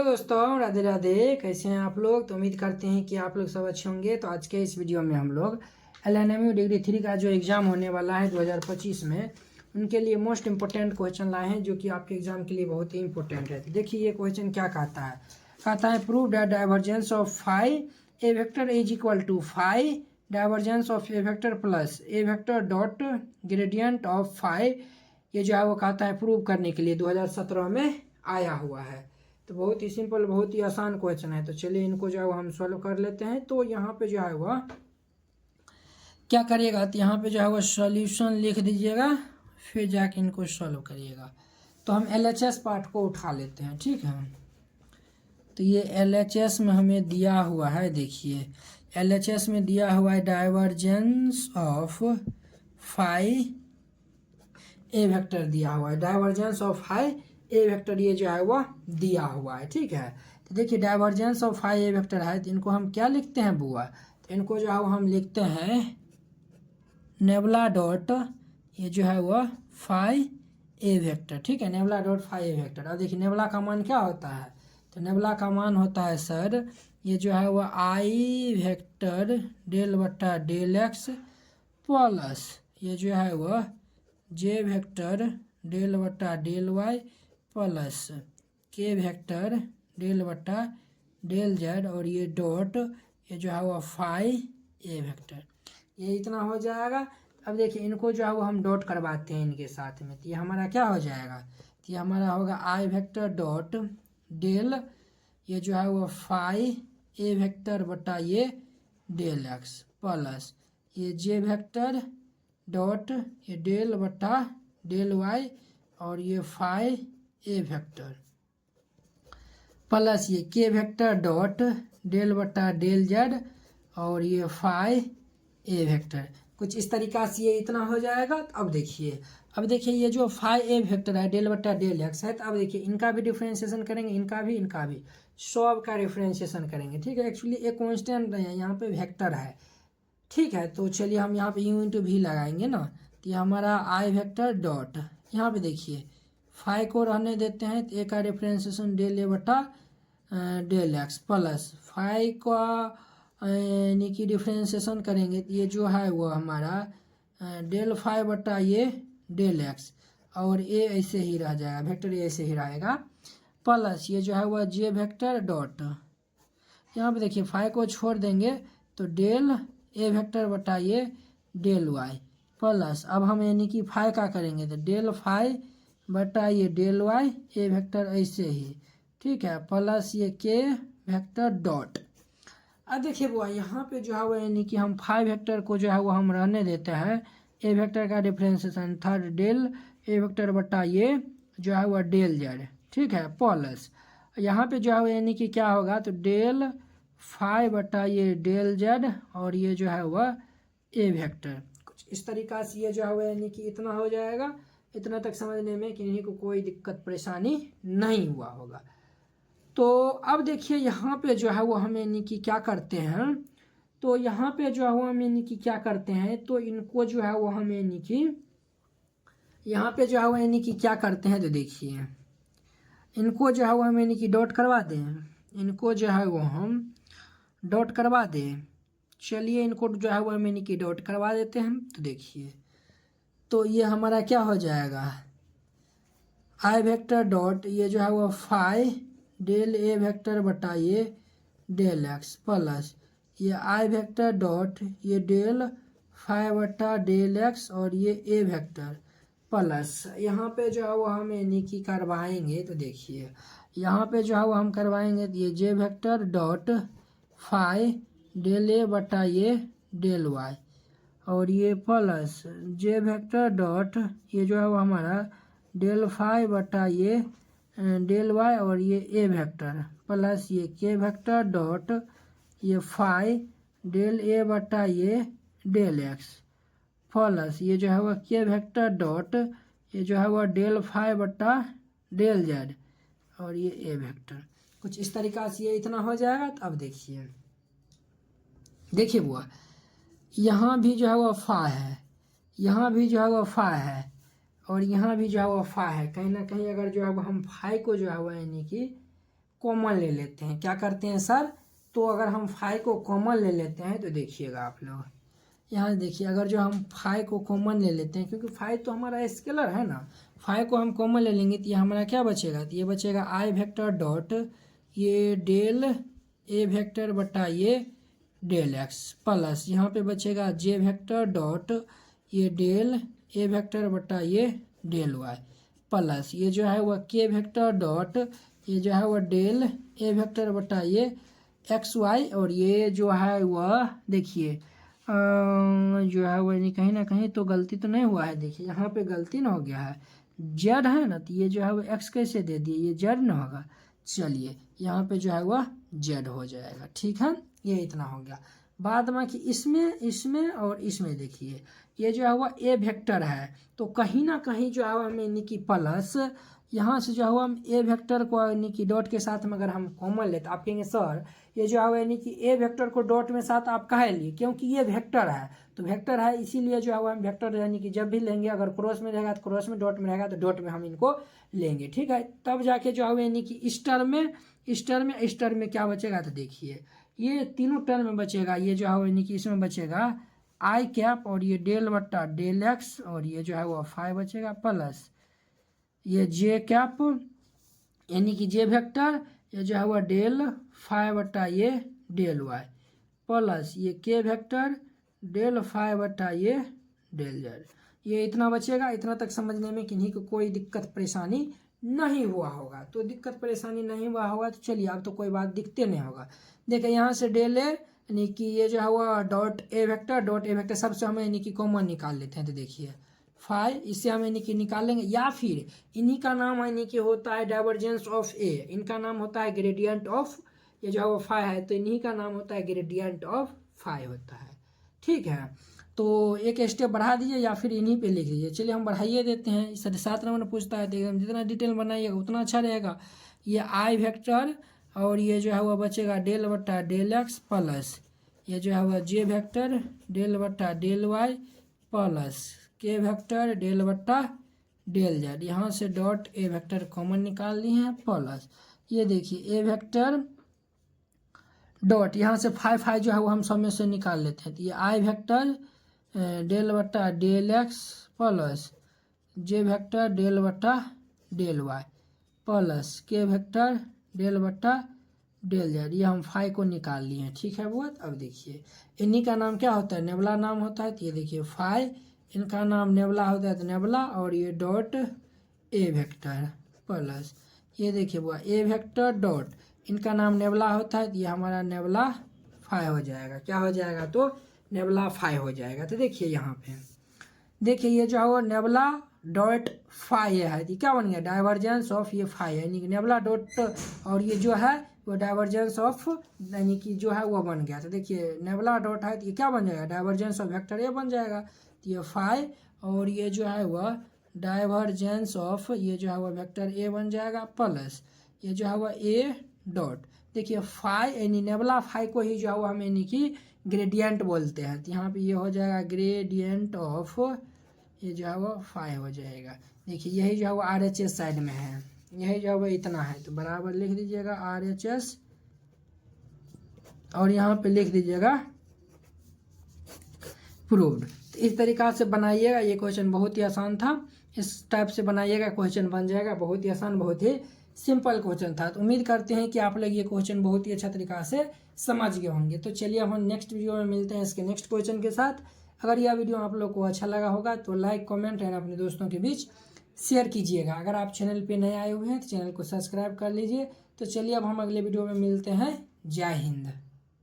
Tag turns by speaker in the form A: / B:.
A: दोस्तों, राधे राधे। कैसे हैं आप लोग? तो उम्मीद करते हैं कि आप लोग सब अच्छे होंगे। तो आज के इस वीडियो में हम लोग LNMU डिग्री 3 का जो एग्ज़ाम होने वाला है 2025 में, उनके लिए मोस्ट इम्पोर्टेंट क्वेश्चन लाए हैं जो कि आपके एग्ज़ाम के लिए बहुत ही इंपॉर्टेंट है। तो देखिए ये क्वेश्चन क्या कहता है prove that divergence of phi A vector is equal to phi divergence of A vector plus A vector dot gradient of phi. ये जो है वो कहता है प्रूव करने के लिए 2017 में आया हुआ है। तो बहुत ही सिंपल, बहुत ही आसान क्वेश्चन है। तो चलिए इनको जो है हम सॉल्व कर लेते हैं। तो यहाँ पे जो है वह क्या करिएगा, तो यहाँ पे जो है वह सॉल्यूशन लिख दीजिएगा, फिर जाके इनको सॉल्व करिएगा। तो हम LHS पार्ट को उठा लेते हैं, ठीक है। तो ये LHS में हमें दिया हुआ है, देखिए LHS में दिया हुआ है divergence of phi A vector दिया हुआ है, divergence of phi A vector ये जो है वह दिया हुआ है, ठीक है। तो देखिए divergence of phi A vector है, तो इनको हम क्या लिखते हैं बुआ? तो इनको जो है वो हम लिखते हैं नेबला डॉट ये जो है वह फाई ए वेक्टर, ठीक है। Nebula dot phi A vector. अब देखिए नेबला का मान क्या होता है? तो नेबला का मान होता है सर ये जो है वह आई वेक्टर डेल बट्टा डेल एक्स प्लस ये जो है वह जे वेक्टर डेल बट्टा डेल वाई प्लस के वेक्टर डेल बट्टा डेल जेड और ये डॉट ये जो है वो फाई ए वेक्टर, ये इतना हो जाएगा। अब देखिए इनको जो है वो हम डॉट करवाते हैं इनके साथ में, तो ये हमारा क्या हो जाएगा? तो ये हमारा होगा आई वेक्टर डॉट डेल ये जो है वो फाई ए वेक्टर बट्टा ये डेल एक्स प्लस ये जे वेक्टर डॉट ये डेल बट्टा डेल वाई और ये फाई ए वेक्टर प्लस ये के वेक्टर डॉट डेल बट्टा डेल जेड और ये फाई ए वेक्टर। कुछ इस तरीका से ये इतना हो जाएगा। तो अब देखिए ये जो फाई ए वेक्टर है डेल बट्टा डेल एक्स है, तो अब देखिए इनका भी डिफ्रेंशिएशन करेंगे, इनका भी सब का डिफ्रेंशिएशन करेंगे, ठीक है। एक्चुअली एक कांस्टेंट है यहाँ पे वेक्टर है, ठीक है। तो चलिए हम यहाँ पे यू इंटू भी लगाएंगे ना, तो ये हमारा आई वेक्टर डॉट यहाँ पे देखिए फाई को रहने देते हैं, तो ए का डिफ्रेंशिएशन डेल ए बटा डेल एक्स प्लस फाई का यानी कि डिफ्रेंशिएशन करेंगे, तो ये जो है वो हमारा डेल फाई बटा ये डेल एक्स और ए ऐसे ही रह जाएगा, वेक्टर ए ऐसे ही रहेगा प्लस ये जो है वह जे वेक्टर डॉट यहाँ पे देखिए फाई को छोड़ देंगे तो डेल ए वेक्टर बटा ये डेल वाई प्लस अब हम यानी कि फाई का करेंगे तो डेल फाई बटा ये डेल वाई ए वेक्टर ऐसे ही, ठीक है, प्लस ये के वेक्टर डॉट। अब देखिए वो यहाँ पे जो है वो यानी कि हम फाई वेक्टर को जो है वो हम रहने देते हैं, ए वेक्टर का differentiation third del A vector बटा ये जो है वह डेल जेड, ठीक है, प्लस यहाँ पे जो है वो यानी कि क्या होगा तो डेल फाई बटा ये डेल जेड और ये जो है वह ए वेक्टर। कुछ इस तरीका से ये जो है वह यानी कि इतना हो जाएगा। इतना तक समझने में किन्हीं को कोई दिक्कत परेशानी नहीं हुआ होगा। तो अब देखिए यहाँ पे जो है वो हम यानी कि क्या करते हैं, तो यहाँ पे जो है वो हम यानी कि क्या करते हैं, तो इनको जो है वो हम यानी कि यहाँ पे जो है वो यानी कि क्या करते हैं, तो देखिए इनको जो है वो हम यानी कि डॉट करवा दें, इनको जो है वो हम डॉट करवा दें। चलिए इनको जो है वो हम यानी कि डॉट करवा देते हैं। तो देखिए तो ये हमारा क्या हो जाएगा आई वेक्टर डॉट ये जो है वो फाई डेल ए वेक्टर बटा ये डेल एक्स प्लस ये आई वेक्टर डॉट ये डेल फाई बटा डेल एक्स और ये ए वेक्टर प्लस यहाँ पे जो है वो हम यानी कि करवाएंगे। तो देखिए यहाँ पे जो है वो हम करवाएंगे ये जे vector dot phi del A बटा ये डेल वाई और ये प्लस जे वेक्टर डॉट ये जो है वो हमारा डेल फाई बटा ये डेल वाई और ये ए वेक्टर प्लस ये के वेक्टर डॉट ये फाई डेल ए बटा ये डेल एक्स प्लस ये जो है वह के वेक्टर डॉट ये जो है वह डेल फाई बटा डेल जेड और ये ए वेक्टर। कुछ इस तरीका से ये इतना हो जाएगा। तो अब देखिए बुआ यहाँ भी जो है वह फा है, यहाँ भी जो है वह फा है और यहाँ भी जो है वह फा है। कहीं ना कहीं अगर जो है वो हम फाई को जो है वह यानी कि कॉमन ले लेते हैं। क्या करते हैं सर, तो अगर हम फाई को कॉमन ले लेते हैं तो देखिएगा आप लोग यहाँ देखिए, अगर जो हम फाई को कॉमन ले लेते हैं, क्योंकि फाई तो हमारा स्केलर है ना, फाई को हम कॉमन ले लेंगे तो ये हमारा क्या बचेगा, तो ये बचेगा आई वेक्टर डॉट ये डेल ए वेक्टर बटा ये डेल एक्स प्लस यहाँ पे बचेगा जे वेक्टर डॉट ये डेल ए वेक्टर बटा ये डेल वाई प्लस ये जो है वह के वेक्टर डॉट ये जो है वह डेल ए वेक्टर बटा ये एक्स वाई, और ये जो है वह देखिए जो है वह कहीं ना कहीं तो गलती तो नहीं हुआ है, देखिए यहाँ पे गलती ना हो गया है, जेड है ना, तो ये जो है वो एक्स कैसे दे दिए, ये जेड ना होगा, चलिए यहाँ पे जो है वह जेड हो जाएगा। ठीक है, ये इतना हो गया। बाद में कि इसमें और इसमें देखिए ये जो है वह ए वेक्टर है, तो कहीं ना कहीं जो है हमें यानी कि प्लस यहाँ से जो है हम ए वेक्टर को यानी कि डॉट के साथ में अगर हम कॉमन लेते, आप कहेंगे सर ये जो है यानी कि ए वेक्टर को डॉट में साथ आप कहे लिए, क्योंकि ये वेक्टर है, तो वेक्टर है इसीलिए जो है हम वेक्टर यानी कि जब भी लेंगे अगर क्रॉस में रहेगा तो क्रॉस में, डॉट में रहेगा तो डॉट में हम इनको लेंगे। ठीक है, तब जाके जो है यानी कि इस टर्म में क्या बचेगा, तो देखिए ये तीनों टर्म में बचेगा, ये जो है यानी कि इसमें बचेगा आई कैप और ये डेल बट्टा डेल एक्स और ये जो है वो फाई बचेगा प्लस ये जे कैप यानी कि जे वेक्टर ये जो है वह डेल फाई बट्टा ये डेल वाई प्लस ये के वेक्टर डेल फाई बट्टा ये डेल जेड। ये इतना बचेगा। इतना तक समझने में किन्हीं को कोई दिक्कत परेशानी नहीं हुआ होगा, तो दिक्कत परेशानी नहीं हुआ होगा तो चलिए अब तो कोई बात दिखते नहीं होगा। देखिए यहाँ से डेल ए यानी कि ये जो है वह डॉट ए वेक्टर सबसे हमें यानी कि कॉमन निकाल लेते हैं, तो देखिए फाई इससे हम यानी कि निकालेंगे, या फिर इन्हीं का नाम यानी कि होता है डाइवर्जेंस ऑफ ए, इनका नाम होता है ग्रेडियंट ऑफ ये जो है वो फाई है, तो इन्हीं का नाम होता है ग्रेडियंट ऑफ फाई होता है। ठीक है, तो एक स्टेप बढ़ा दीजिए या फिर इन्हीं पे लिख दीजिए। चलिए हम बढ़ाइए देते हैं, इस 7 नंबर पूछता है, तो जितना डिटेल बनाइएगा उतना अच्छा रहेगा। ये आई वेक्टर और ये जो है वह बचेगा डेल बट्टा डेल एक्स प्लस ये जो है वह जे वेक्टर डेल बट्टा डेल वाई प्लस के वेक्टर डेल बट्टा डेल जेड। यहाँ से डॉट ए वेक्टर कॉमन निकाल लिए हैं प्लस ये देखिए ए वेक्टर डॉट यहाँ से फाई जो है वो हम सब में से निकाल लेते हैं, तो ये आई वेक्टर डेल बट्टा डेल एक्स प्लस जे वेक्टर डेल बट्टा डेल वाई प्लस के वेक्टर डेल बट्टा डेल जेड। ये हम फाई को निकाल लिए हैं। ठीक है बहुत, अब देखिए इन्हीं का नाम क्या होता है, नेबला नाम होता है, तो ये देखिए फाई इनका नाम नेबला होता है, तो नेबला और ये डॉट ए वेक्टर प्लस ये देखिए वो ए वेक्टर डॉट इनका नाम नेबला होता है, तो ये हमारा नेबला फाई हो जाएगा। क्या हो जाएगा, तो नेबला फाई हो जाएगा। तो देखिए यहाँ पे देखिए ये जो है वो नेबला डॉट फाई है, तो क्या बन गया डाइवर्जेंस ऑफ ये फाई है, यानी कि नेबला डॉट और ये जो है वो डाइवर्जेंस ऑफ यानी कि जो है वो बन गया। तो देखिए नेबला डॉट है तो ये क्या बन जाएगा डाइवर्जेंस ऑफ वेक्टर ए बन जाएगा, तो ये फाई और ये जो है वह डाइवर्जेंस ऑफ ये जो है वह वेक्टर ए बन जाएगा प्लस ये जो है वह ए डॉट देखिए फाई यानी नेबला फाई को ही जो है वो हम यानी कि ग्रेडियंट बोलते हैं, तो यहाँ पे ये हो जाएगा ग्रेडियंट ऑफ ये जो है वो फाई हो जाएगा। देखिए यही जो है वो RHS साइड में है, यही जो है वो इतना है, तो बराबर लिख दीजिएगा RHS और यहाँ पे लिख दीजिएगा प्रूव्ड। तो इस तरीक़ा से बनाइएगा, ये क्वेश्चन बहुत ही आसान था, इस टाइप से बनाइएगा क्वेश्चन बन जाएगा, बहुत ही आसान बहुत ही सिंपल क्वेश्चन था। तो उम्मीद करते हैं कि आप लोग ये क्वेश्चन बहुत ही अच्छा तरीक़ा से समझ गए होंगे। तो चलिए अब हम नेक्स्ट वीडियो में मिलते हैं इसके नेक्स्ट क्वेश्चन के साथ। अगर यह वीडियो आप लोग को अच्छा लगा होगा तो लाइक कमेंट एंड अपने दोस्तों के बीच शेयर कीजिएगा। अगर आप चैनल पे नए आए हुए हैं तो चैनल को सब्सक्राइब कर लीजिए। तो चलिए अब हम अगले वीडियो में मिलते हैं। जय हिंद।